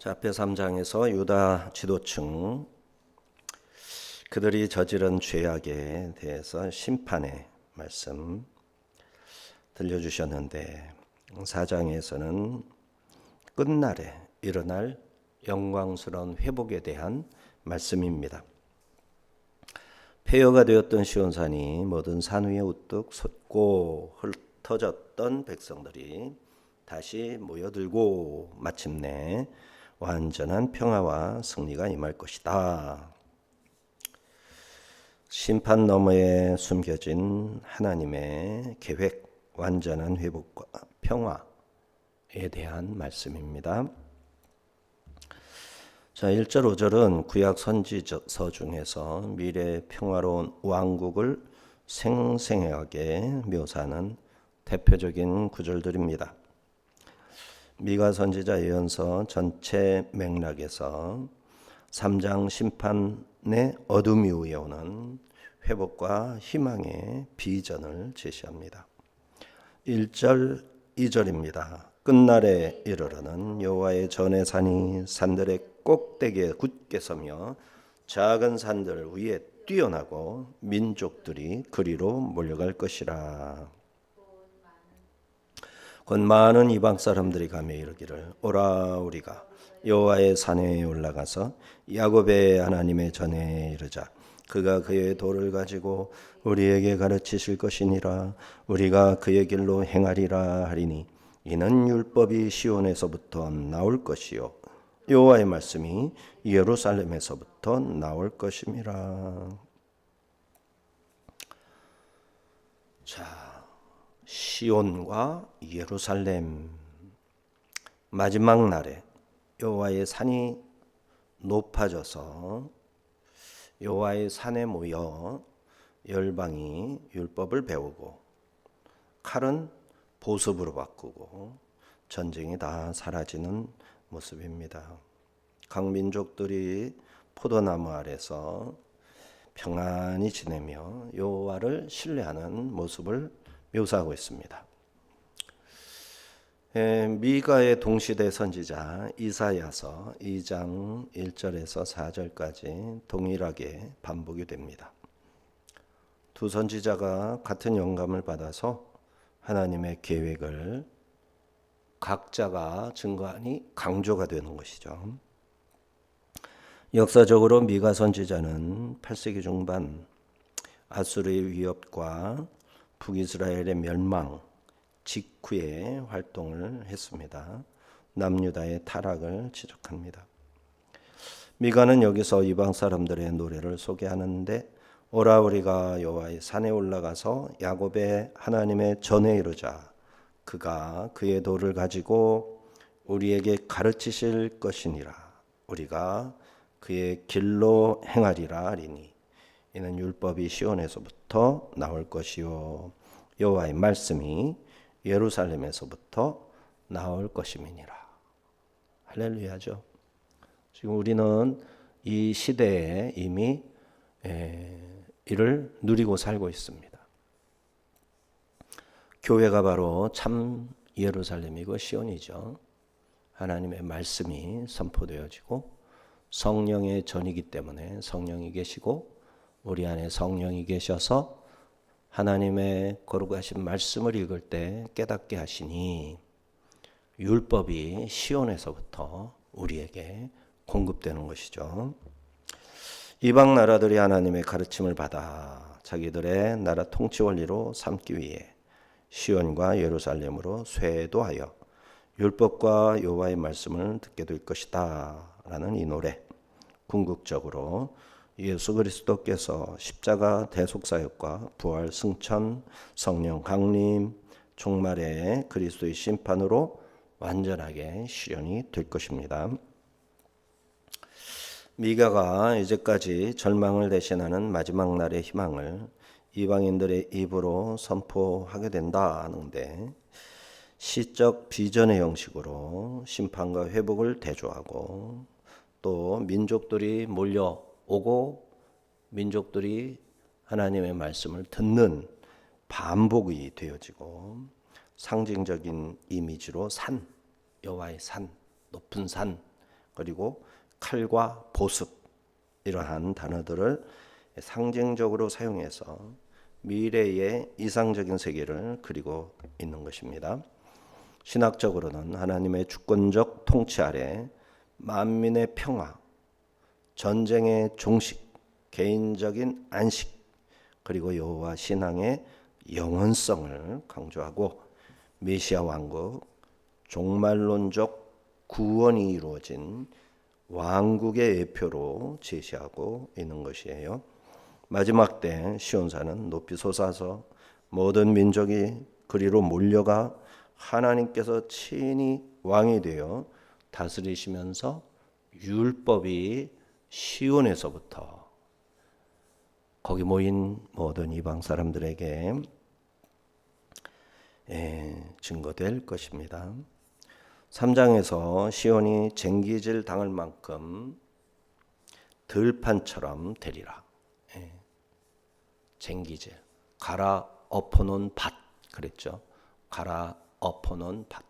자, 앞에 3장에서 유다 지도층 그들이 저지른 죄악에 대해서 심판의 말씀 들려주셨는데 4장에서는 끝날에 일어날 영광스러운 회복에 대한 말씀입니다. 폐허가 되었던 시온산이 모든 산 위에 우뚝 솟고 흩어졌던 백성들이 다시 모여들고 마침내 완전한 평화와 승리가 임할 것이다. 심판 너머에 숨겨진 하나님의 계획, 완전한 회복과 평화에 대한 말씀입니다. 자, 1절 5절은 구약 선지서 중에서 미래 평화로운 왕국을 생생하게 묘사하는 대표적인 구절들입니다. 미가 선지자 예언서 전체 맥락에서 3장 심판의 어둠 이후에 오는 회복과 희망의 비전을 제시합니다. 1절 2절입니다. 끝날에 이르러는 여호와의 전의 산이 산들의 꼭대기에 굳게 서며 작은 산들 위에 뛰어나고 민족들이 그리로 몰려갈 것이라. 곧 많은 이방 사람들이 가며 이르기를 오라 우리가 여호와의 산에 올라가서 야곱의 하나님의 전에 이르자. 그가 그의 도를 가지고 우리에게 가르치실 것이니라. 우리가 그의 길로 행하리라 하리니 이는 율법이 시온에서부터 나올 것이요 여호와의 말씀이 예루살렘에서부터 나올 것임이라. 자, 시온과 예루살렘 마지막 날에 여호와의 산이 높아져서 여호와의 산에 모여 열방이 율법을 배우고 칼은 보습으로 바꾸고 전쟁이 다 사라지는 모습입니다. 각 민족들이 포도나무 아래서 평안히 지내며 여호와를 신뢰하는 모습을 묘사하고 있습니다. 미가의 동시대 선지자 이사야서 2장 1절에서 4절까지 동일하게 반복이 됩니다. 두 선지자가 같은 영감을 받아서 하나님의 계획을 각자가 증거하니 강조가 되는 것이죠. 역사적으로 미가 선지자는 8세기 중반 아수르의 위협과 북이스라엘의 멸망 직후에 활동을 했습니다. 남유다의 타락을 지적합니다. 미가는 여기서 이방 사람들의 노래를 소개하는데 오라 우리가 여호와의 산에 올라가서 야곱의 하나님의 전에 이르자. 그가 그의 도를 가지고 우리에게 가르치실 것이니라. 우리가 그의 길로 행하리라 하리니 이는 율법이 시온에서부터 나올 것이요 여호와의 말씀이 예루살렘에서부터 나올 것임이니라. 할렐루야죠. 지금 우리는 이 시대에 이미 이를 누리고 살고 있습니다. 교회가 바로 참 예루살렘이고 시온이죠. 하나님의 말씀이 선포되어지고 성령의 전이기 때문에 성령이 계시고 우리 안에 성령이 계셔서 하나님의 거룩하신 말씀을 읽을 때 깨닫게 하시니 율법이 시온에서부터 우리에게 공급되는 것이죠. 이방 나라들이 하나님의 가르침을 받아 자기들의 나라 통치 원리로 삼기 위해 시온과 예루살렘으로 쇄도하여 율법과 여호와의 말씀을 듣게 될 것이다 라는 이 노래, 궁극적으로 예수 그리스도께서 십자가 대속사역과 부활 승천, 성령 강림, 종말의 그리스도의 심판으로 완전하게 실현이 될 것입니다. 미가가 이제까지 절망을 대신하는 마지막 날의 희망을 이방인들의 입으로 선포하게 된다 하는데 시적 비전의 형식으로 심판과 회복을 대조하고 또 민족들이 몰려오고 민족들이 하나님의 말씀을 듣는 반복이 되어지고 상징적인 이미지로 산, 여호와의 산, 높은 산, 그리고 칼과 보습 이러한 단어들을 상징적으로 사용해서 미래의 이상적인 세계를 그리고 있는 것입니다. 신학적으로는 하나님의 주권적 통치 아래 만민의 평화, 전쟁의 종식, 개인적인 안식, 그리고 여호와 신앙의 영원성을 강조하고 메시아 왕국, 종말론적 구원이 이루어진 왕국의 예표로 제시하고 있는 것이에요. 마지막 때 시온산은 높이 솟아서 모든 민족이 그리로 몰려가 하나님께서 친히 왕이 되어 다스리시면서 율법이 시온에서부터 거기 모인 모든 이방 사람들에게 증거될 것입니다. 3장에서 시온이 쟁기질 당할 만큼 들판처럼 되리라. 쟁기질, 갈아 엎어놓은 밭 그랬죠. 갈아 엎어놓은 밭.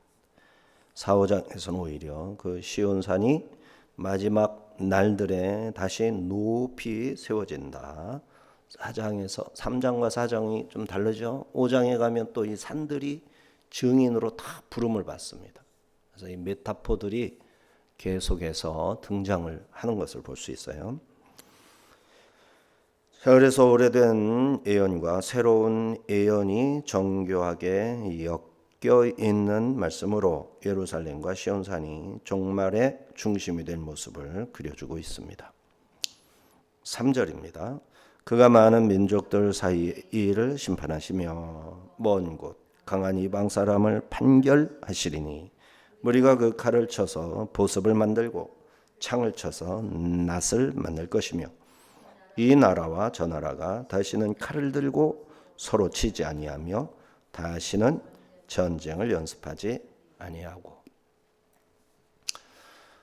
4, 5장에서는 오히려 그 시온산이 마지막 날들에 다시 높이 세워진다. 3장과 4장이 좀 다르죠. 5장에 가면 또 이 산들이 증인으로 다 부름을 받습니다. 그래서 이 메타포들이 계속해서 등장을 하는 것을 볼 수 있어요. 자, 그래서 오래된 예언과 새로운 예언이 정교하게 엮여 있는 말씀으로 예루살렘과 시온산이 종말의 중심이 될 모습을 그려주고 있습니다. 3절입니다. 그가 많은 민족들 사이를 심판하시며 먼 곳 강한 이방 사람을 판결하시리니 무리가 그 칼을 쳐서 보습을 만들고 창을 쳐서 낫을 만들 것이며 이 나라와 저 나라가 다시는 칼을 들고 서로 치지 아니하며 다시는 전쟁을 연습하지 아니하고.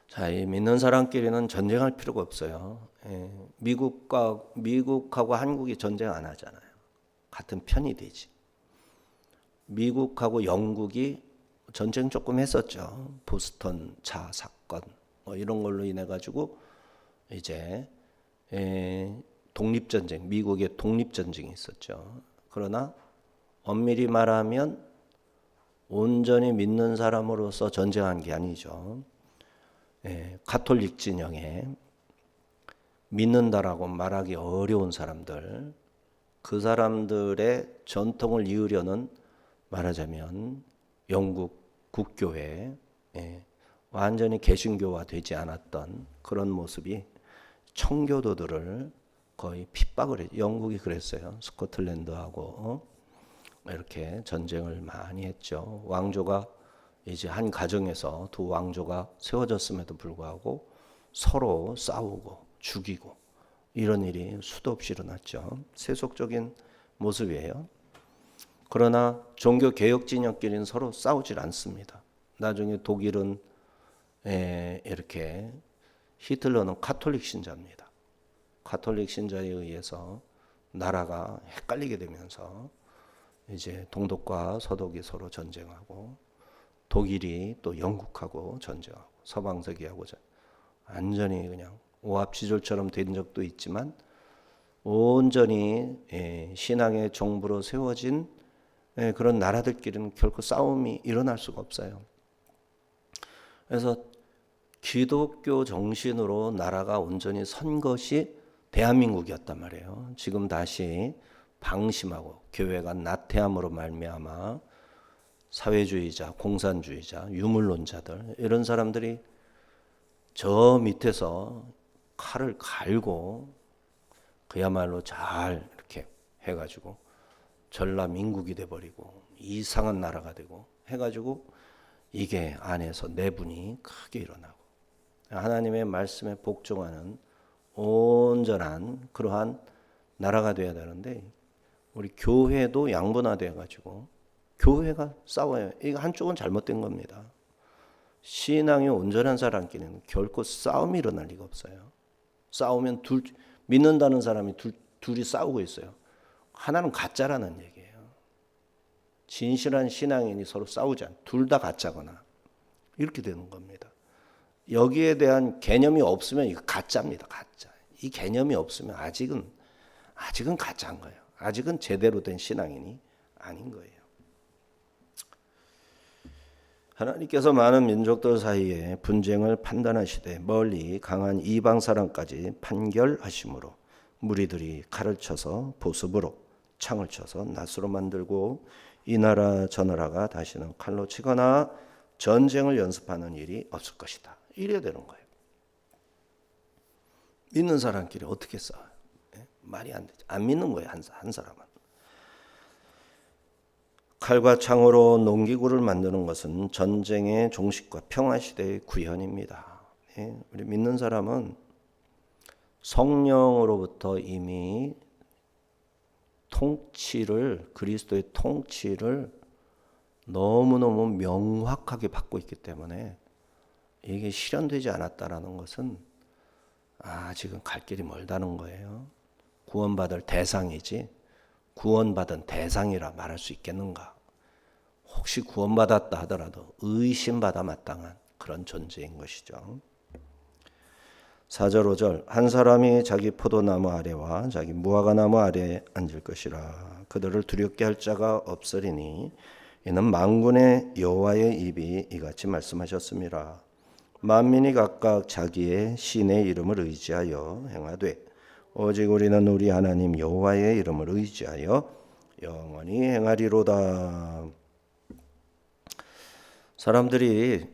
자, 이 믿는 사람끼리는 전쟁할 필요가 없어요. 미국하고 한국이 전쟁 안 하잖아요. 같은 편이 되지. 미국하고 영국이 전쟁 조금 했었죠. 보스턴 차 사건 뭐 이런 걸로 인해 가지고 이제 독립전쟁, 미국의 독립전쟁이 있었죠. 그러나 엄밀히 말하면 온전히 믿는 사람으로서 전쟁한 게 아니죠. 가톨릭 진영에 믿는다라고 말하기 어려운 사람들, 그 사람들의 전통을 이으려는 말하자면 영국 국교회, 완전히 개신교화 되지 않았던 그런 모습이 청교도들을 거의 핍박을 했죠. 영국이 그랬어요. 스코틀랜드하고 이렇게 전쟁을 많이 했죠. 왕조가 이제 한 가정에서 두 왕조가 세워졌음에도 불구하고 서로 싸우고 죽이고 이런 일이 수도 없이 일어났죠. 세속적인 모습이에요. 그러나 종교 개혁 진영끼리는 서로 싸우질 않습니다. 나중에 독일은 이렇게 히틀러는 가톨릭 신자입니다. 가톨릭 신자에 의해서 나라가 헷갈리게 되면서 이제 동독과 서독이 서로 전쟁하고 독일이 또 영국하고 전쟁하고 서방세계하고 완전히 그냥 오합지졸처럼 된 적도 있지만 온전히 신앙의 정부로 세워진 그런 나라들끼리는 결코 싸움이 일어날 수가 없어요. 그래서 기독교 정신으로 나라가 온전히 선 것이 대한민국이었단 말이에요. 지금 다시 방심하고 교회가 나태함으로 말미암아 사회주의자, 공산주의자, 유물론자들 이런 사람들이 저 밑에서 칼을 갈고 그야말로 잘 이렇게 해가지고 전라민국이 돼버리고 이상한 나라가 되고 해가지고 이게 안에서 내분이 크게 일어나고 하나님의 말씀에 복종하는 온전한 그러한 나라가 되어야 되는데 우리 교회도 양분화되어 가지고 교회가 싸워요. 이거 한쪽은 잘못된 겁니다. 신앙이 온전한 사람끼리는 결코 싸움이 일어날 리가 없어요. 싸우면 믿는다는 사람이 둘이 싸우고 있어요. 하나는 가짜라는 얘기예요. 진실한 신앙인이 서로 싸우지 않아. 둘 다 가짜거나 이렇게 되는 겁니다. 여기에 대한 개념이 없으면 이거 가짜입니다. 가짜. 이 개념이 없으면 아직은 가짜인 거예요. 아직은 제대로 된 신앙인이 아닌 거예요. 하나님께서 많은 민족들 사이에 분쟁을 판단하시되 멀리 강한 이방 사람까지 판결하심으로 무리들이 칼을 쳐서 보습으로 창을 쳐서 낫으로 만들고 이 나라 저 나라가 다시는 칼로 치거나 전쟁을 연습하는 일이 없을 것이다. 이래야 되는 거예요. 믿는 사람끼리 어떻게 싸워요? 말이 안 되죠. 안 믿는 거예요. 한 사람은. 칼과 창으로 농기구를 만드는 것은 전쟁의 종식과 평화시대의 구현입니다. 우리 믿는 사람은 성령으로부터 이미 그리스도의 통치를 너무너무 명확하게 받고 있기 때문에 이게 실현되지 않았다라는 것은 지금 갈 길이 멀다는 거예요. 구원받을 대상이지 구원받은 대상이라 말할 수 있겠는가? 혹시 구원받았다 하더라도 의심받아 마땅한 그런 존재인 것이죠. 4절 5절 한 사람이 자기 포도나무 아래와 자기 무화과나무 아래에 앉을 것이라 그들을 두렵게 할 자가 없으리니 이는 만군의 여호와의 입이 이같이 말씀하셨습니다. 만민이 각각 자기의 신의 이름을 의지하여 행하되 오직 우리는 우리 하나님 여호와의 이름을 의지하여 영원히 행하리로다. 사람들이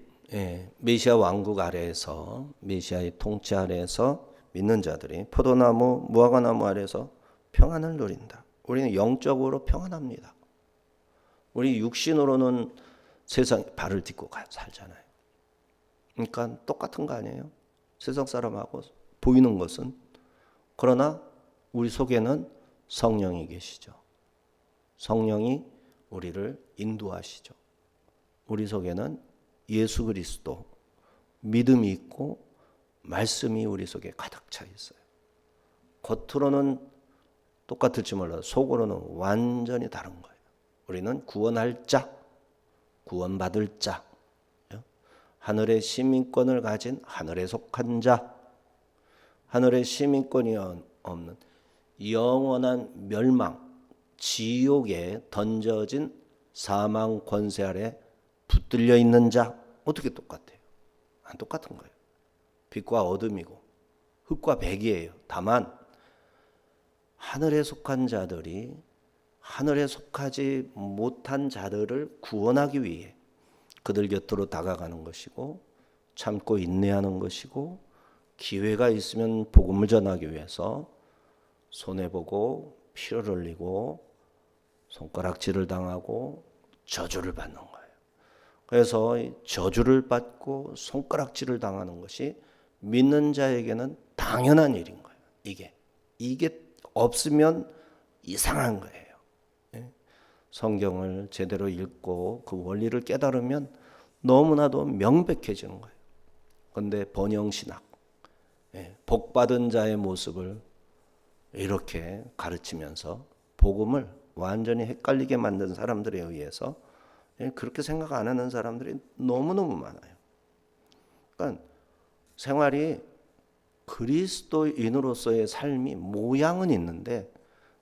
메시아 왕국 아래에서 메시아의 통치 아래에서 믿는 자들이 포도나무, 무화과나무 아래에서 평안을 누린다. 우리는 영적으로 평안합니다. 우리 육신으로는 세상 발을 딛고 살잖아요. 그러니까 똑같은 거 아니에요? 세상 사람하고 보이는 것은. 그러나 우리 속에는 성령이 계시죠. 성령이 우리를 인도하시죠. 우리 속에는 예수 그리스도 믿음이 있고 말씀이 우리 속에 가득 차 있어요. 겉으로는 똑같을지 몰라도 속으로는 완전히 다른 거예요. 우리는 구원할 자, 구원받을 자, 하늘의 시민권을 가진 하늘에 속한 자, 하늘의 시민권이 없는 영원한 멸망, 지옥에 던져진 사망 권세 아래 붙들려 있는 자. 어떻게 똑같아요? 안 똑같은 거예요. 빛과 어둠이고 흙과 백이에요. 다만 하늘에 속한 자들이 하늘에 속하지 못한 자들을 구원하기 위해 그들 곁으로 다가가는 것이고 참고 인내하는 것이고 기회가 있으면 복음을 전하기 위해서 손해보고 피를 흘리고 손가락질을 당하고 저주를 받는 거예요. 그래서 저주를 받고 손가락질을 당하는 것이 믿는 자에게는 당연한 일인 거예요. 이게 없으면 이상한 거예요. 성경을 제대로 읽고 그 원리를 깨달으면 너무나도 명백해지는 거예요. 그런데 번영신학, 복받은 자의 모습을 이렇게 가르치면서 복음을 완전히 헷갈리게 만든 사람들에 의해서 그렇게 생각 안 하는 사람들이 너무너무 많아요. 그러니까 생활이 그리스도인으로서의 삶이 모양은 있는데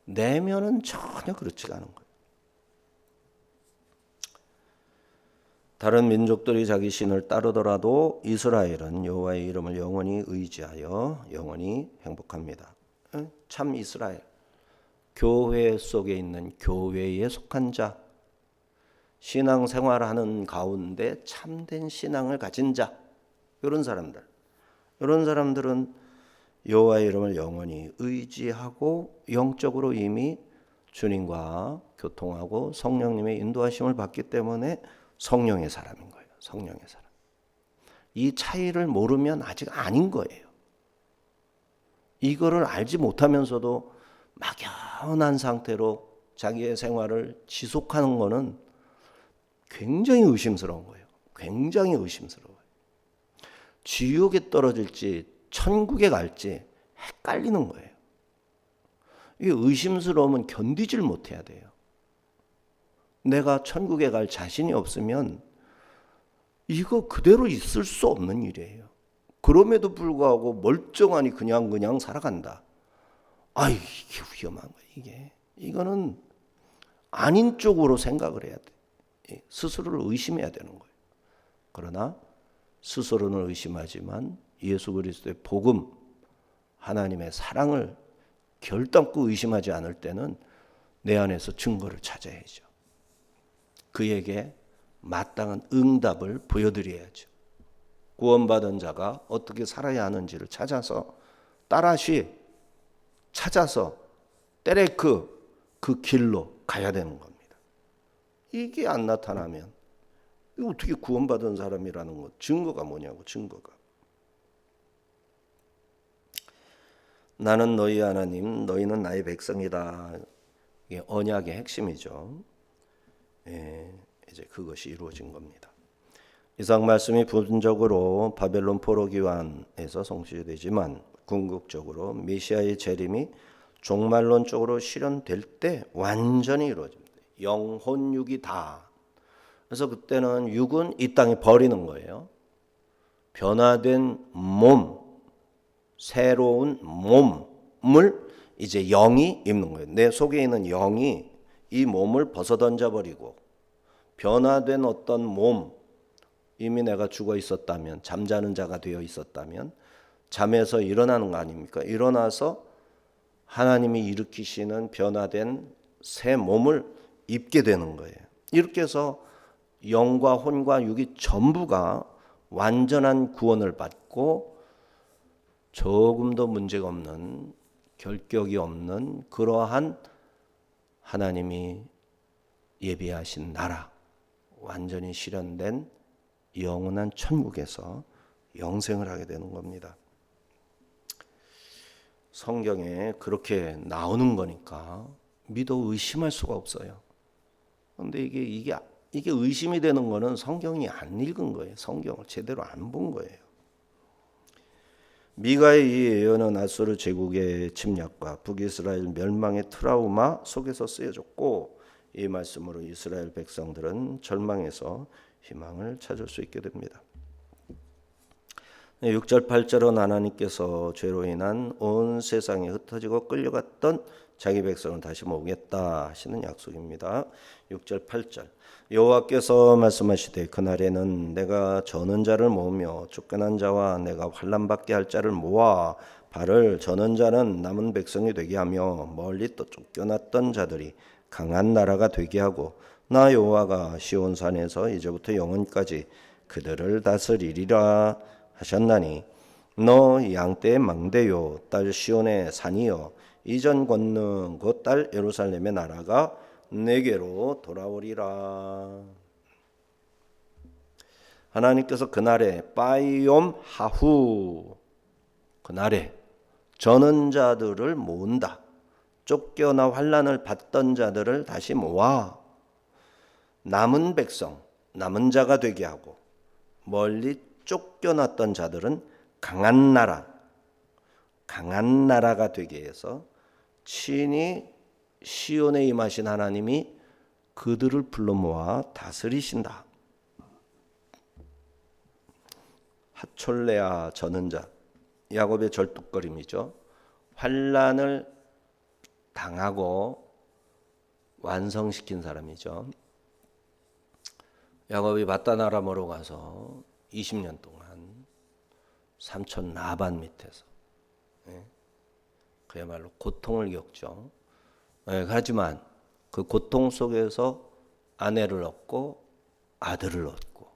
내면은 전혀 그렇지가 않은 거예요. 다른 민족들이 자기 신을 따르더라도 이스라엘은 여호와의 이름을 영원히 의지하여 영원히 행복합니다. 참 이스라엘, 교회 속에 있는 교회에 속한 자, 신앙생활하는 가운데 참된 신앙을 가진 자, 이런 사람들은 여호와의 이름을 영원히 의지하고 영적으로 이미 주님과 교통하고 성령님의 인도하심을 받기 때문에 성령의 사람인 거예요. 성령의 사람. 이 차이를 모르면 아직 아닌 거예요. 이거를 알지 못하면서도 막연한 상태로 자기의 생활을 지속하는 거는 굉장히 의심스러운 거예요. 굉장히 의심스러워요. 지옥에 떨어질지 천국에 갈지 헷갈리는 거예요. 이 의심스러움은 견디질 못해야 돼요. 내가 천국에 갈 자신이 없으면 이거 그대로 있을 수 없는 일이에요. 그럼에도 불구하고 멀쩡하니 그냥 살아간다. 아, 이게 위험한 거예요. 이거는 아닌 쪽으로 생각을 해야 돼. 스스로를 의심해야 되는 거예요. 그러나 스스로는 의심하지만 예수 그리스도의 복음, 하나님의 사랑을 결단코 의심하지 않을 때는 내 안에서 증거를 찾아야죠. 그에게 마땅한 응답을 보여드려야죠. 구원받은 자가 어떻게 살아야 하는지를 찾아서 따라시 찾아서 때레크 그 길로 가야 되는 겁니다. 이게 안 나타나면 어떻게 구원받은 사람이라는 것, 증거가 뭐냐고. 증거가 나는 너희 하나님, 너희는 나의 백성이다. 이게 언약의 핵심이죠. 이제 그것이 이루어진 겁니다. 이상 말씀이 부분적으로 바벨론 포로 기환에서 성취되지만 궁극적으로 메시아의 재림이 종말론적으로 실현될 때 완전히 이루어집니다. 영혼육이 다. 그래서 그때는 육은 이 땅에 버리는 거예요. 변화된 몸, 새로운 몸을 이제 영이 입는 거예요. 내 속에 있는 영이 이 몸을 벗어던져 버리고 변화된 어떤 몸, 이미 내가 죽어 있었다면, 잠자는 자가 되어 있었다면 잠에서 일어나는 거 아닙니까? 일어나서 하나님이 일으키시는 변화된 새 몸을 입게 되는 거예요. 이렇게 해서 영과 혼과 육이 전부가 완전한 구원을 받고 조금도 문제가 없는, 결격이 없는 그러한 하나님이 예비하신 나라, 완전히 실현된 영원한 천국에서 영생을 하게 되는 겁니다. 성경에 그렇게 나오는 거니까 믿어 의심할 수가 없어요. 그런데 이게 의심이 되는 거는 성경이 안 읽은 거예요. 성경을 제대로 안 본 거예요. 미가의 이 예언은 아수르 제국의 침략과 북이스라엘 멸망의 트라우마 속에서 쓰여졌고, 이 말씀으로 이스라엘 백성들은 절망에서 희망을 찾을 수 있게 됩니다. 6절 8절은 하나님께서 죄로 인한 온 세상에 흩어지고 끌려갔던 자기 백성을 다시 모으겠다 하시는 약속입니다. 6절 8절 여호와께서 말씀하시되 그날에는 내가 저는 자를 모으며 쫓겨난 자와 내가 환난 받게 할 자를 모아 발을 저는 자는 남은 백성이 되게 하며 멀리 또 쫓겨났던 자들이 강한 나라가 되게 하고 나 여호와가 시온산에서 이제부터 영원까지 그들을 다스리리라 하셨나니 너 양떼의 망대요 딸 시온의 산이요 이전 권능 곧 딸 예루살렘의 나라가 내게로 돌아오리라. 하나님께서 그날에 빠이옴 하후, 그날에 저는 자들을 모은다. 쫓겨나 환난을 받던 자들을 다시 모아 남은 백성, 남은 자가 되게 하고 멀리 쫓겨났던 자들은 강한 나라가 되게 해서 친히 시온에 임하신 하나님이 그들을 불러 모아 다스리신다. 하촐레아 저는 자, 야곱의 절뚝거림이죠. 환난을 당하고 완성시킨 사람이죠. 야곱이 바단 아람으로 가서 20년 동안 삼촌 라반 밑에서 그야말로 고통을 겪죠. 하지만 그 고통 속에서 아내를 얻고 아들을 얻고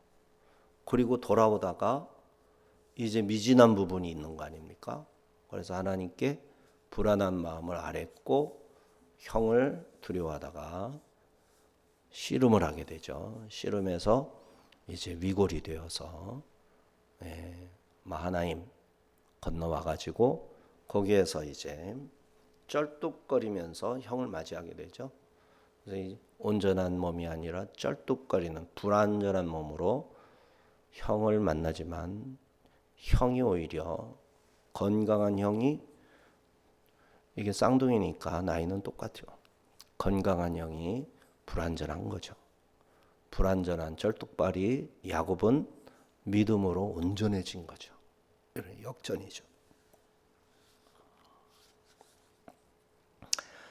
그리고 돌아오다가 이제 미진한 부분이 있는 거 아닙니까? 그래서 하나님께 불안한 마음을 아랬고 형을 두려워하다가 씨름을 하게 되죠. 씨름해서 이제 위골이 되어서 마하나임 건너와 가지고 거기에서 이제 쩔뚝거리면서 형을 맞이하게 되죠. 그래서 온전한 몸이 아니라 쩔뚝거리는 불완전한 몸으로 형을 만나지만 형이 오히려 건강한 형이 이게 쌍둥이니까 나이는 똑같죠. 건강한 형이 불완전한 거죠. 불완전한 쩔뚝발이 야곱은 믿음으로 온전해진 거죠. 이런 역전이죠.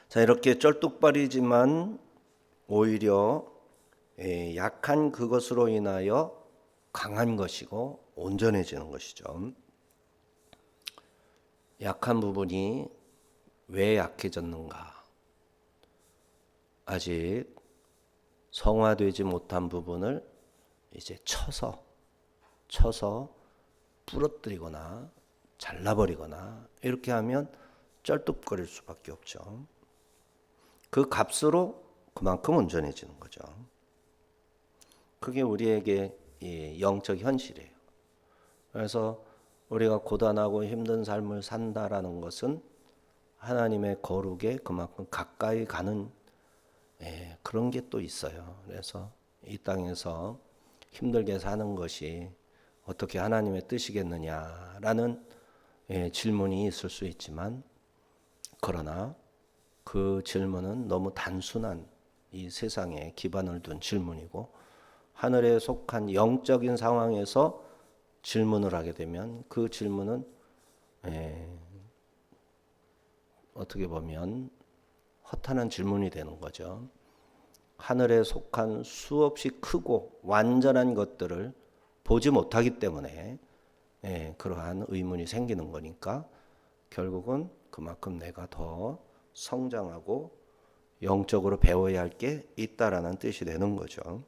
자, 이렇게 쩔뚝발이지만 오히려 약한 그것으로 인하여 강한 것이고 온전해지는 것이죠. 약한 부분이 왜 약해졌는가? 아직 성화되지 못한 부분을 이제 쳐서 부러뜨리거나 잘라버리거나 이렇게 하면 쩔뚝거릴 수밖에 없죠. 그 값으로 그만큼 온전해지는 거죠. 그게 우리에게 이 영적 현실이에요. 그래서 우리가 고단하고 힘든 삶을 산다라는 것은 하나님의 거룩에 그만큼 가까이 가는 그런 게 또 있어요. 그래서 이 땅에서 힘들게 사는 것이 어떻게 하나님의 뜻이겠느냐라는 질문이 있을 수 있지만, 그러나 그 질문은 너무 단순한 이 세상에 기반을 둔 질문이고, 하늘에 속한 영적인 상황에서 질문을 하게 되면 그 질문은 어떻게 보면 허탄한 질문이 되는 거죠. 하늘에 속한 수없이 크고 완전한 것들을 보지 못하기 때문에 그러한 의문이 생기는 거니까, 결국은 그만큼 내가 더 성장하고 영적으로 배워야 할 게 있다라는 뜻이 되는 거죠.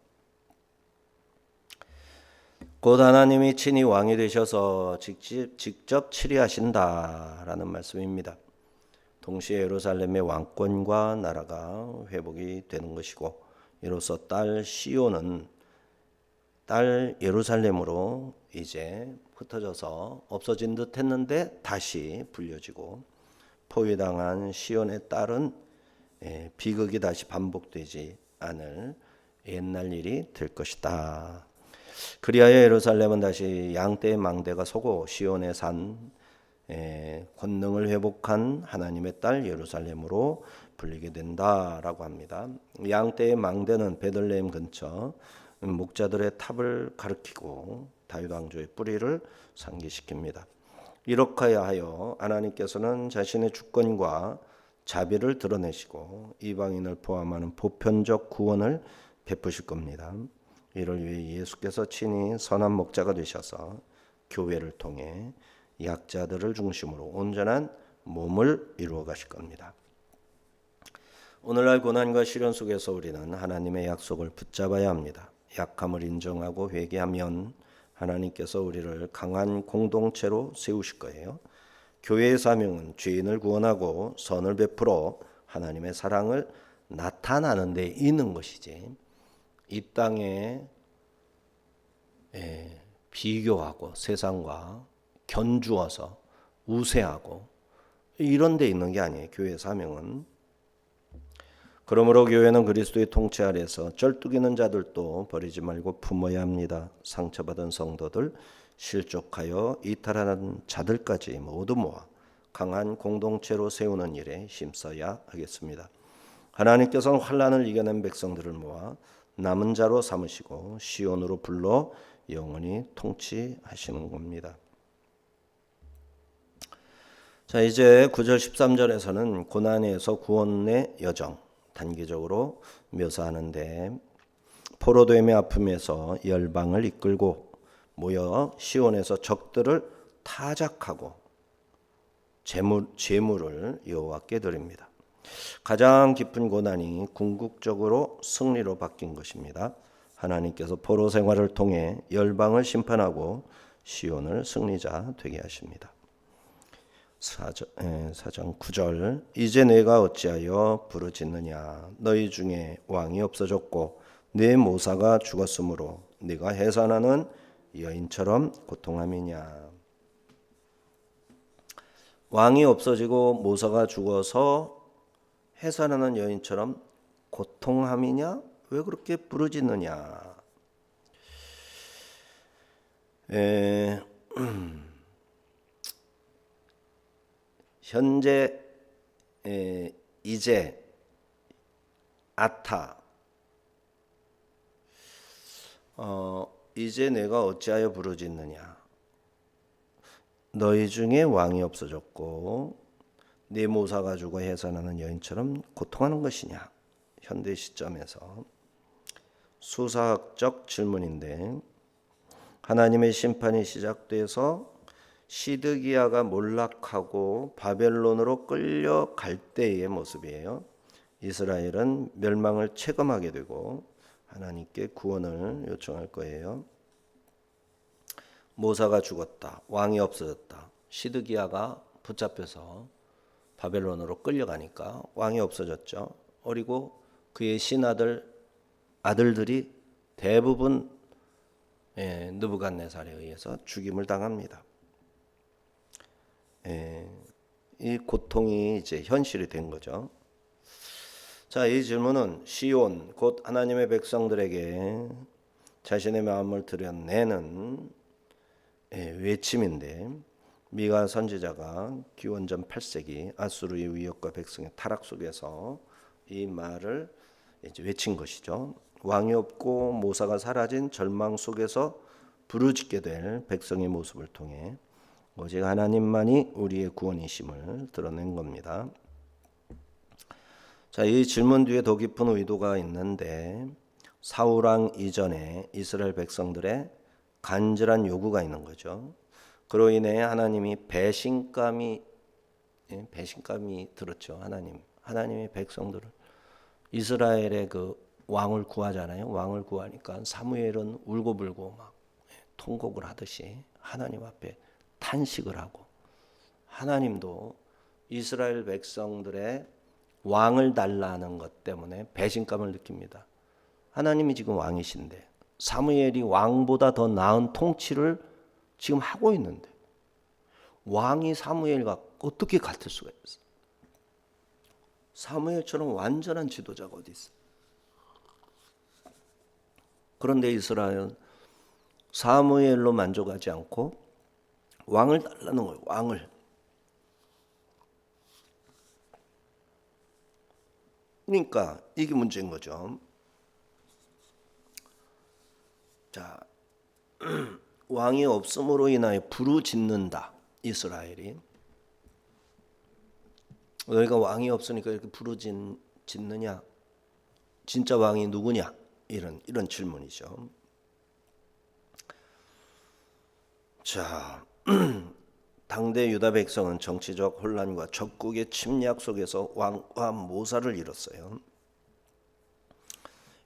곧 하나님이 친히 왕이 되셔서 직접 치리하신다라는 말씀입니다. 동시에 예루살렘의 왕권과 나라가 회복이 되는 것이고, 이로써 딸 시온은 딸 예루살렘으로 이제 흩어져서 없어진 듯 했는데 다시 불려지고, 포위당한 시온의 딸은 비극이 다시 반복되지 않을 옛날 일이 될 것이다. 그리하여 예루살렘은 다시 양떼의 망대가 서고 시온의 산 권능을 회복한 하나님의 딸 예루살렘으로 불리게 된다라고 합니다. 양떼의 망대는 베들레헴 근처 목자들의 탑을 가리키고 다윗 왕조의 뿌리를 상기시킵니다. 이렇게 하여 하나님께서는 자신의 주권과 자비를 드러내시고 이방인을 포함하는 보편적 구원을 베푸실 겁니다. 이를 위해 예수께서 친히 선한 목자가 되셔서 교회를 통해 약자들을 중심으로 온전한 몸을 이루어 가실 겁니다. 오늘날 고난과 시련 속에서 우리는 하나님의 약속을 붙잡아야 합니다. 약함을 인정하고 회개하면 하나님께서 우리를 강한 공동체로 세우실 거예요. 교회의 사명은 죄인을 구원하고 선을 베풀어 하나님의 사랑을 나타나는 데 있는 것이지, 이 땅에 비교하고 세상과 견주어서 우세하고 이런 데 있는 게 아니에요. 교회의 사명은. 그러므로 교회는 그리스도의 통치 아래서 쩔뚝이는 자들도 버리지 말고 품어야 합니다. 상처받은 성도들, 실족하여 이탈하는 자들까지 모두 모아 강한 공동체로 세우는 일에 힘써야 하겠습니다. 하나님께서는 환난을 이겨낸 백성들을 모아 남은 자로 삼으시고 시온으로 불러 영원히 통치하시는 겁니다. 자, 이제 9절 13절에서는 고난에서 구원의 여정 단계적으로 묘사하는데, 포로됨의 아픔에서 열방을 이끌고 모여 시온에서 적들을 타작하고 제물을 여호와께 드립니다. 가장 깊은 고난이 궁극적으로 승리로 바뀐 것입니다. 하나님께서 포로 생활을 통해 열방을 심판하고 시온을 승리자 되게 하십니다. 4장 9절 이제 내가 어찌하여 부르짖느냐. 너희 중에 왕이 없어졌고 내 모사가 죽었으므로 네가 해산하는 여인처럼 고통함이냐. 왕이 없어지고 모사가 죽어서 해산하는 여인처럼 고통함이냐? 왜 그렇게 부르짖느냐? 현재 이제 아타 이제 내가 어찌하여 부르짖느냐. 너희 중에 왕이 없어졌고 네 모사 가지고 해산하는 여인처럼 고통하는 것이냐? 현대 시점에서 수사학적 질문인데 하나님의 심판이 시작돼서 시드기야가 몰락하고 바벨론으로 끌려갈 때의 모습이에요. 이스라엘은 멸망을 체감하게 되고 하나님께 구원을 요청할 거예요. 모사가 죽었다. 왕이 없어졌다. 시드기야가 붙잡혀서 바벨론으로 끌려가니까 왕이 없어졌죠. 그리고 그의 아들들이 대부분 느부갓네살에 의해서 죽임을 당합니다. 이 고통이 이제 현실이 된 거죠. 자, 이 질문은 시온 곧 하나님의 백성들에게 자신의 마음을 드러내는 외침인데 미가 선지자가 기원전 8세기 아수르의 위협과 백성의 타락 속에서 이 말을 이제 외친 것이죠. 왕이 없고 모사가 사라진 절망 속에서 부르짖게 될 백성의 모습을 통해 오직 하나님만이 우리의 구원이심을 드러낸 겁니다. 자, 이 질문 뒤에 더 깊은 의도가 있는데 사울왕 이전에 이스라엘 백성들의 간절한 요구가 있는 거죠. 그로 인해 하나님이 배신감이 들었죠. 하나님의 백성들을 이스라엘의 그 왕을 구하잖아요. 왕을 구하니까 사무엘은 울고불고 막 통곡을 하듯이 하나님 앞에 탄식을 하고 하나님도 이스라엘 백성들의 왕을 달라는 것 때문에 배신감을 느낍니다. 하나님이 지금 왕이신데 사무엘이 왕보다 더 나은 통치를 지금 하고 있는데 왕이 사무엘과 어떻게 같을 수가 있어요? 사무엘처럼 완전한 지도자가 어디 있어요? 그런데 이스라엘은 사무엘로 만족하지 않고 왕을 달라는 거예요. 왕을. 그러니까 이게 문제인 거죠. 자, 왕이 없음으로 인하여 부르짖는다. 이스라엘이. 너희가 왕이 없으니까 이렇게 부르짖느냐? 진짜 왕이 누구냐? 이런 질문이죠. 자, 당대 유다 백성은 정치적 혼란과 적국의 침략 속에서 왕과 모사를 잃었어요.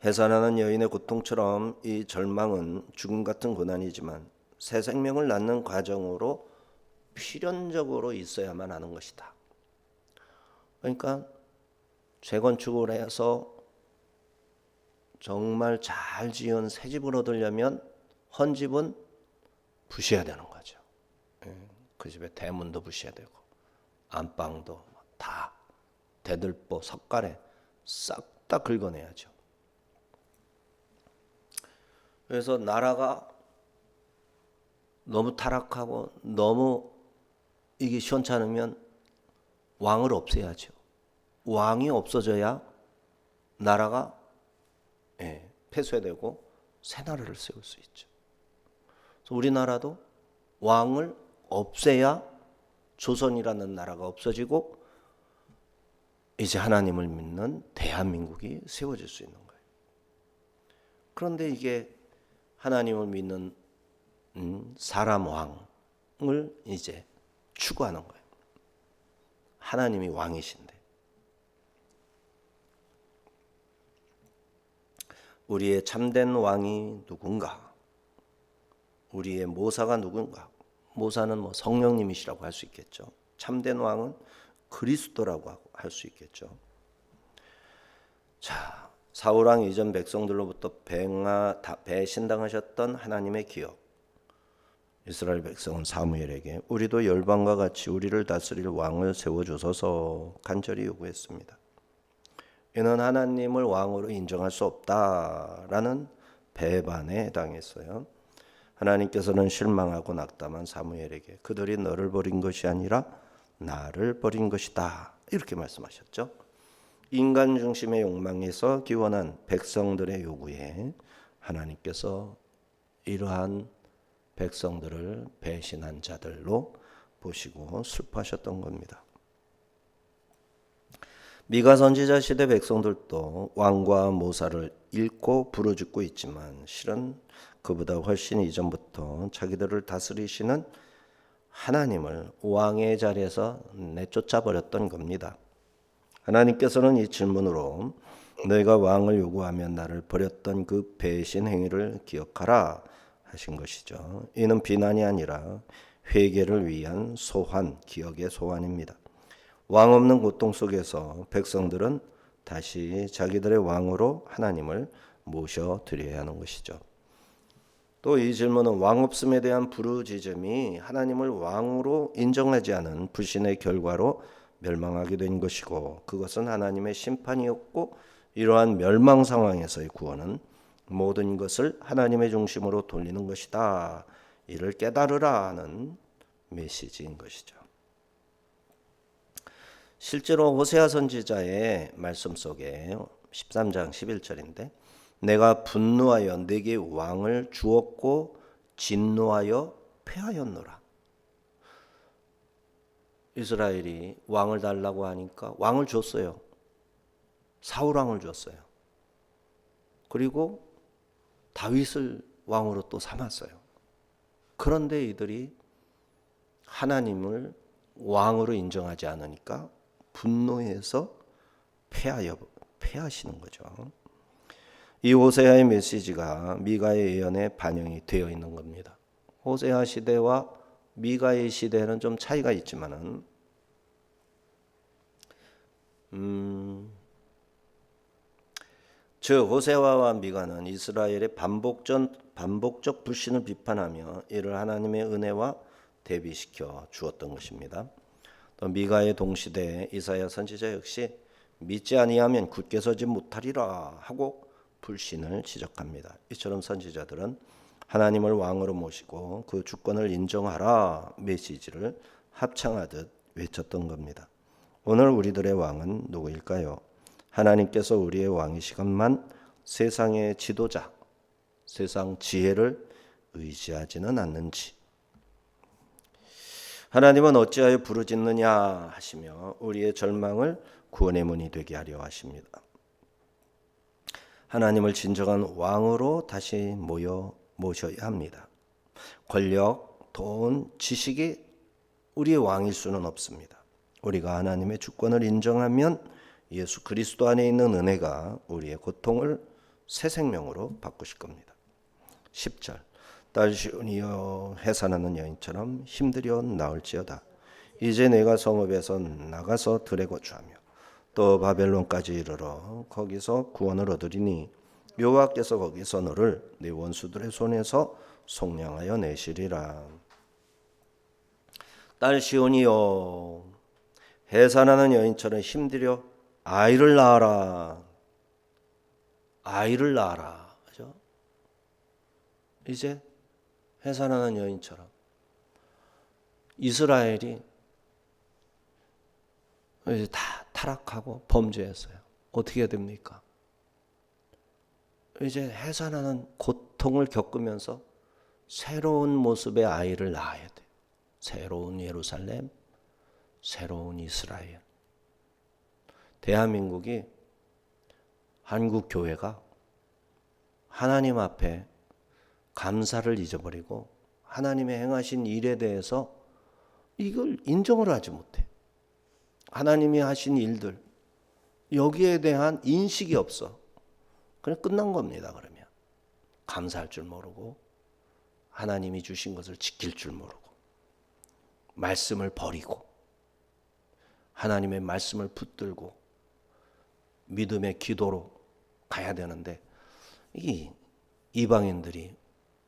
해산하는 여인의 고통처럼 이 절망은 죽음 같은 고난이지만 새 생명을 낳는 과정으로 필연적으로 있어야만 하는 것이다. 그러니까 재건축을 해서 정말 잘 지은 새 집을 얻으려면 헌 집은 부셔야 되는 거죠. 그 집에 대문도 부셔야 되고 안방도 다 대들보 석가래 싹 다 긁어내야죠. 그래서 나라가 너무 타락하고 너무 이게 시원찮으면 왕을 없애야죠. 왕이 없어져야 나라가 폐쇄되고 새 나라를 세울 수 있죠. 그래서 우리나라도 왕을 없애야 조선이라는 나라가 없어지고 이제 하나님을 믿는 대한민국이 세워질 수 있는 거예요. 그런데 이게 하나님을 믿는 사람 왕을 이제 추구하는 거예요. 하나님이 왕이신데 우리의 참된 왕이 누군가? 우리의 모사가 누군가? 모사는 뭐 성령님이시라고 할 수 있겠죠. 참된 왕은 그리스도라고 할 수 있겠죠. 자, 사울왕 이전 백성들로부터 배신당하셨던 하나님의 기억. 이스라엘 백성은 사무엘에게 우리도 열방과 같이 우리를 다스릴 왕을 세워주소서 간절히 요구했습니다. 이는 하나님을 왕으로 인정할 수 없다라는 배반에 해당했어요. 하나님께서는 실망하고 낙담한 사무엘에게 그들이 너를 버린 것이 아니라 나를 버린 것이다 이렇게 말씀하셨죠. 인간 중심의 욕망에서 기원한 백성들의 요구에 하나님께서 이러한 백성들을 배신한 자들로 보시고 슬퍼하셨던 겁니다. 미가 선지자 시대 백성들도 왕과 모사를 잃고 부르짖고 있지만 실은 그보다 훨씬 이전부터 자기들을 다스리시는 하나님을 왕의 자리에서 내쫓아 버렸던 겁니다. 하나님께서는 이 질문으로 너희가 왕을 요구하면 나를 버렸던 그 배신 행위를 기억하라 하신 것이죠. 이는 비난이 아니라 회개를 위한 소환, 기억의 소환입니다. 왕 없는 고통 속에서 백성들은 다시 자기들의 왕으로 하나님을 모셔드려야 하는 것이죠. 또 이 질문은 왕 없음에 대한 부르짖음이 하나님을 왕으로 인정하지 않은 불신의 결과로 멸망하게 된 것이고, 그것은 하나님의 심판이었고, 이러한 멸망 상황에서의 구원은 모든 것을 하나님의 중심으로 돌리는 것이다. 이를 깨달으라 하는 메시지인 것이죠. 실제로 호세아 선지자의 말씀 속에 13장 11절인데 내가 분노하여 네게 왕을 주었고 진노하여 패하였노라. 이스라엘이 왕을 달라고 하니까 왕을 줬어요. 사울 왕을 줬어요. 그리고 다윗을 왕으로 또 삼았어요. 그런데 이들이 하나님을 왕으로 인정하지 않으니까 분노해서 패하시는 거죠. 이 호세아의 메시지가 미가의 예언에 반영이 되어 있는 겁니다. 호세아 시대와 미가의 시대는 좀 차이가 있지만은 즉 호세아와 미가는 이스라엘의 반복적 불신을 비판하며 이를 하나님의 은혜와 대비시켜 주었던 것입니다. 또 미가의 동시대 이사야 선지자 역시 믿지 아니하면 굳게 서지 못하리라 하고 불신을 지적합니다. 이처럼 선지자들은 하나님을 왕으로 모시고 그 주권을 인정하라 메시지를 합창하듯 외쳤던 겁니다. 오늘 우리들의 왕은 누구일까요? 하나님께서 우리의 왕이시건만 세상의 지도자, 세상 지혜를 의지하지는 않는지. 하나님은 어찌하여 부르짖느냐 하시며 우리의 절망을 구원의 문이 되게 하려 하십니다. 하나님을 진정한 왕으로 다시 모셔야 합니다. 권력, 돈, 지식이 우리의 왕일 수는 없습니다. 우리가 하나님의 주권을 인정하면 예수 그리스도 안에 있는 은혜가 우리의 고통을 새 생명으로 바꾸실 겁니다. 10절 딸 시온이여 해산하는 여인처럼 힘들여 나올지어다. 이제 내가 성읍에서 나가서 들에 거주하며 또 바벨론까지 이르러 거기서 구원을 얻으리니 여호와께서 거기서 너를 네 원수들의 손에서 속량하여 내시리라. 딸 시온이여 해산하는 여인처럼 힘들여 아이를 낳아라. 아이를 낳아라. 그죠? 이제 해산하는 여인처럼 이스라엘이 이제 다 타락하고 범죄했어요. 어떻게 해야 됩니까? 이제 해산하는 고통을 겪으면서 새로운 모습의 아이를 낳아야 돼요. 새로운 예루살렘, 새로운 이스라엘. 대한민국이 한국 교회가 하나님 앞에 감사를 잊어버리고 하나님의 행하신 일에 대해서 이걸 인정을 하지 못해. 하나님이 하신 일들 여기에 대한 인식이 없어. 그냥 끝난 겁니다. 그러면 감사할 줄 모르고 하나님이 주신 것을 지킬 줄 모르고 말씀을 버리고 하나님의 말씀을 붙들고 믿음의 기도로 가야 되는데 이 이방인들이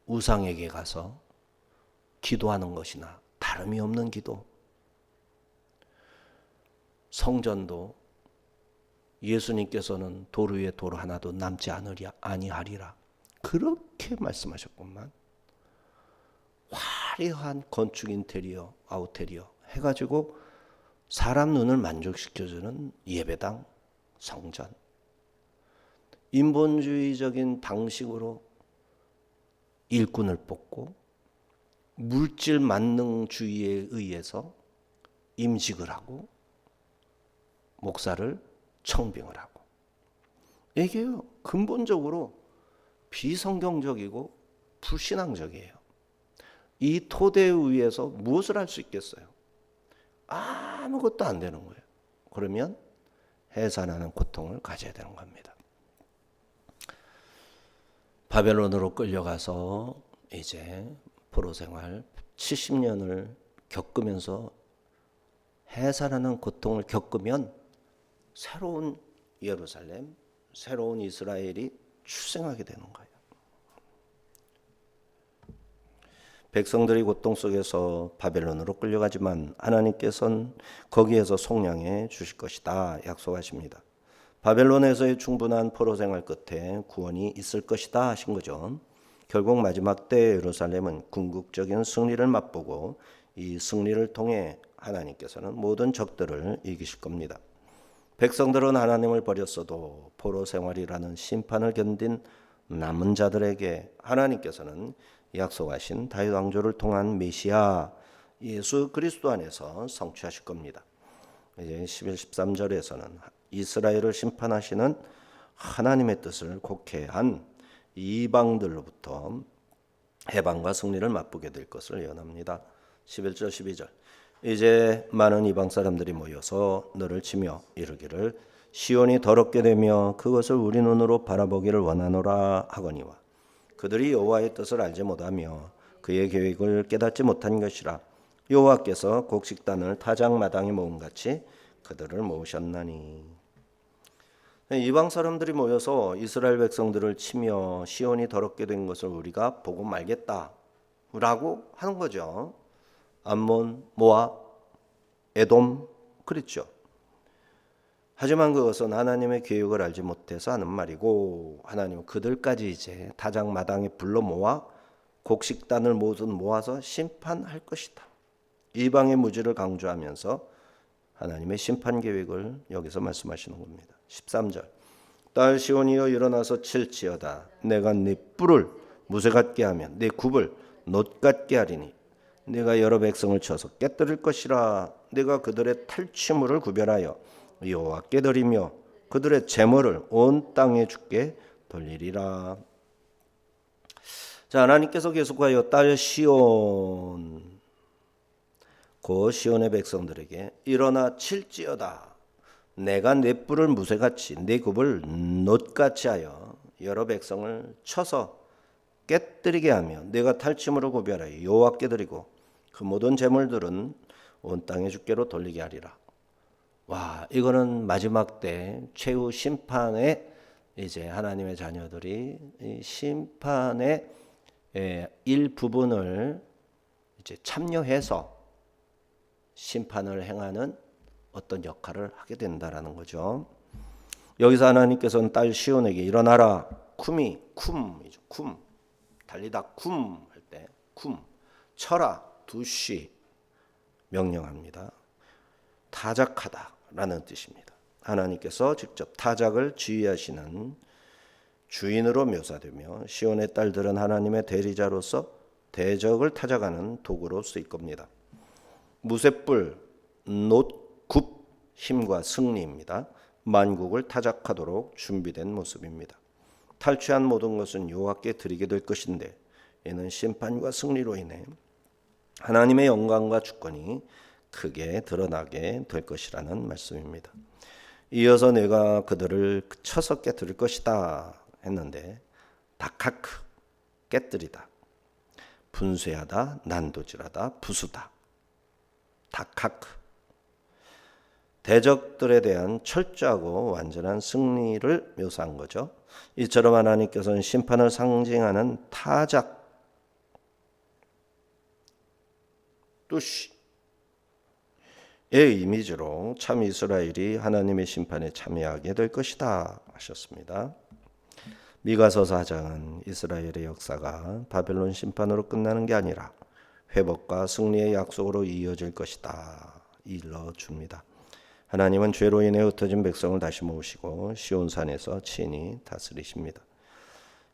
우상에게 가서 기도하는 것이나 다름이 없는 기도. 성전도 예수님께서는 돌 위에 돌 하나도 남지 아니하리라 그렇게 말씀하셨건만 화려한 건축 인테리어, 아우테리어 해가지고 사람 눈을 만족시켜주는 예배당, 성전, 인본주의적인 방식으로 일꾼을 뽑고 물질 만능주의에 의해서 임직을 하고 목사를 청빙을 하고, 이게 근본적으로 비성경적이고 불신앙적이에요. 이 토대 위에서 무엇을 할 수 있겠어요? 아무것도 안 되는 거예요. 그러면 해산하는 고통을 가져야 되는 겁니다. 바벨론으로 끌려가서 이제 포로 생활 70년을 겪으면서 해산하는 고통을 겪으면 새로운 예루살렘, 새로운 이스라엘이 출생하게 되는 거예요. 백성들이 고통 속에서 바벨론으로 끌려가지만 하나님께서는 거기에서 속량해 주실 것이다 약속하십니다. 바벨론에서의 충분한 포로 생활 끝에 구원이 있을 것이다 하신 거죠. 결국 마지막 때 예루살렘은 궁극적인 승리를 맛보고 이 승리를 통해 하나님께서는 모든 적들을 이기실 겁니다. 백성들은 하나님을 버렸어도 포로 생활이라는 심판을 견딘 남은 자들에게 하나님께서는 약속하신 다윗 왕조를 통한 메시아 예수 그리스도 안에서 성취하실 겁니다. 이제 11, 13절에서는 이스라엘을 심판하시는 하나님의 뜻을 곡해한 이방들로부터 해방과 승리를 맛보게 될 것을 예언합니다. 11절 12절 이제 많은 이방 사람들이 모여서 너를 치며 이르기를 시온이 더럽게 되며 그것을 우리 눈으로 바라보기를 원하노라 하거니와 그들이 여호와의 뜻을 알지 못하며 그의 계획을 깨닫지 못한 것이라 여호와께서 곡식단을 타작마당에 모음같이 그들을 모으셨나니. 이방 사람들이 모여서 이스라엘 백성들을 치며 시온이 더럽게 된 것을 우리가 보고 말겠다라고 하는 거죠. 암몬, 모압, 에돔 그랬죠. 하지만 그것은 하나님의 계획을 알지 못해서 하는 말이고 하나님은 그들까지 이제 타작마당에 불러 모아 곡식단을 모두 모아서 심판할 것이다. 이방의 무지를 강조하면서 하나님의 심판 계획을 여기서 말씀하시는 겁니다. 13절 딸 시온이여 일어나서 칠지어다. 내가 네 뿔을 무쇠 같게 하며 네 굽을 놋 같게 하리니 내가 여러 백성을 쳐서 깨뜨릴 것이라. 내가 그들의 탈취물을 구별하여 여호와께 드리며 그들의 제물을 온 땅에 주께 돌리리라. 자, 하나님께서 계속하여 딸 시온 그 시온의 백성들에게 일어나 칠지어다. 내가 네 뿔을 무쇠같이 네 굽을 놋같이 하여 여러 백성을 쳐서 깨뜨리게 하며 내가 탈취물을 구별하여 여호와께 드리고 그 모든 제물들은 온 땅의 주께로 돌리게 하리라. 와, 이거는 마지막 때 최후 심판에 이제 하나님의 자녀들이 이 심판의 일부분을 이제 참여해서 심판을 행하는 어떤 역할을 하게 된다라는 거죠. 여기서 하나님께서는 딸 시온에게 일어나라. 쿰이 쿰이죠. 쿰 달리다 쿰 할 때 쿰 쳐라 두시 명령합니다. 타작하다라는 뜻입니다. 하나님께서 직접 타작을 지휘하시는 주인으로 묘사되며 시온의 딸들은 하나님의 대리자로서 대적을 타작하는 도구로 쓰일 겁니다. 무쇠뿔, 놋, 굽, 힘과 승리입니다. 만국을 타작하도록 준비된 모습입니다. 탈취한 모든 것은 여호와께 드리게 될 것인데 이는 심판과 승리로 인해 하나님의 영광과 주권이 크게 드러나게 될 것이라는 말씀입니다. 이어서 내가 그들을 쳐서 깨뜨릴 것이다 했는데 다카크 깨뜨리다, 분쇄하다, 난도질하다, 부수다, 다카크 대적들에 대한 철저하고 완전한 승리를 묘사한 거죠. 이처럼 하나님께서는 심판을 상징하는 타작 뚜시의 이미지로 참 이스라엘이 하나님의 심판에 참여하게 될 것이다 하셨습니다. 미가서 4장은 이스라엘의 역사가 바벨론 심판으로 끝나는 게 아니라 회복과 승리의 약속으로 이어질 것이다 일러줍니다. 하나님은 죄로 인해 흩어진 백성을 다시 모으시고 시온산에서 친히 다스리십니다.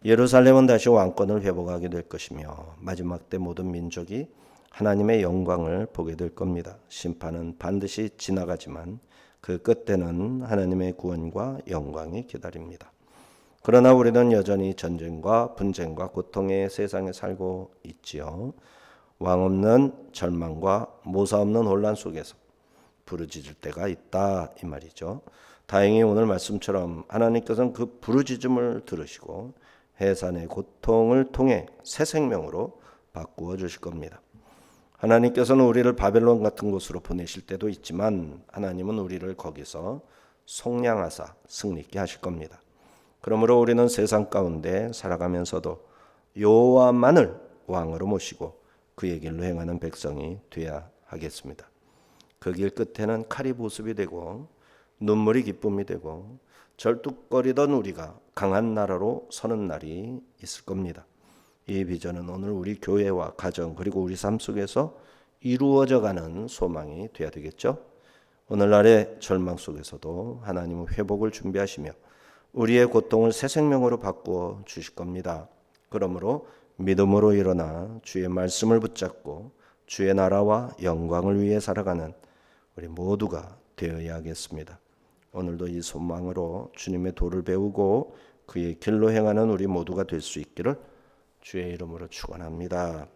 예루살렘은 다시 왕권을 회복하게 될 것이며 마지막 때 모든 민족이 하나님의 영광을 보게 될 겁니다. 심판은 반드시 지나가지만 그 끝에는 하나님의 구원과 영광이 기다립니다. 그러나 우리는 여전히 전쟁과 분쟁과 고통의 세상에 살고 있지요. 왕 없는 절망과 모사 없는 혼란 속에서 부르짖을 때가 있다 이 말이죠. 다행히 오늘 말씀처럼 하나님께서는 그 부르짖음을 들으시고 해산의 고통을 통해 새 생명으로 바꾸어 주실 겁니다. 하나님께서는 우리를 바벨론 같은 곳으로 보내실 때도 있지만 하나님은 우리를 거기서 속량하사 승리케 하실 겁니다. 그러므로 우리는 세상 가운데 살아가면서도 여호와만을 왕으로 모시고 그의 길로 행하는 백성이 되어야 하겠습니다. 그 길 끝에는 칼이 보습이 되고 눈물이 기쁨이 되고 절뚝거리던 우리가 강한 나라로 서는 날이 있을 겁니다. 이 비전은 오늘 우리 교회와 가정 그리고 우리 삶 속에서 이루어져가는 소망이 되어야 되겠죠. 오늘날의 절망 속에서도 하나님은 회복을 준비하시며 우리의 고통을 새 생명으로 바꾸어 주실 겁니다. 그러므로 믿음으로 일어나 주의 말씀을 붙잡고 주의 나라와 영광을 위해 살아가는 우리 모두가 되어야 하겠습니다. 오늘도 이 소망으로 주님의 도를 배우고 그의 길로 행하는 우리 모두가 될 수 있기를 주의 이름으로 축원합니다.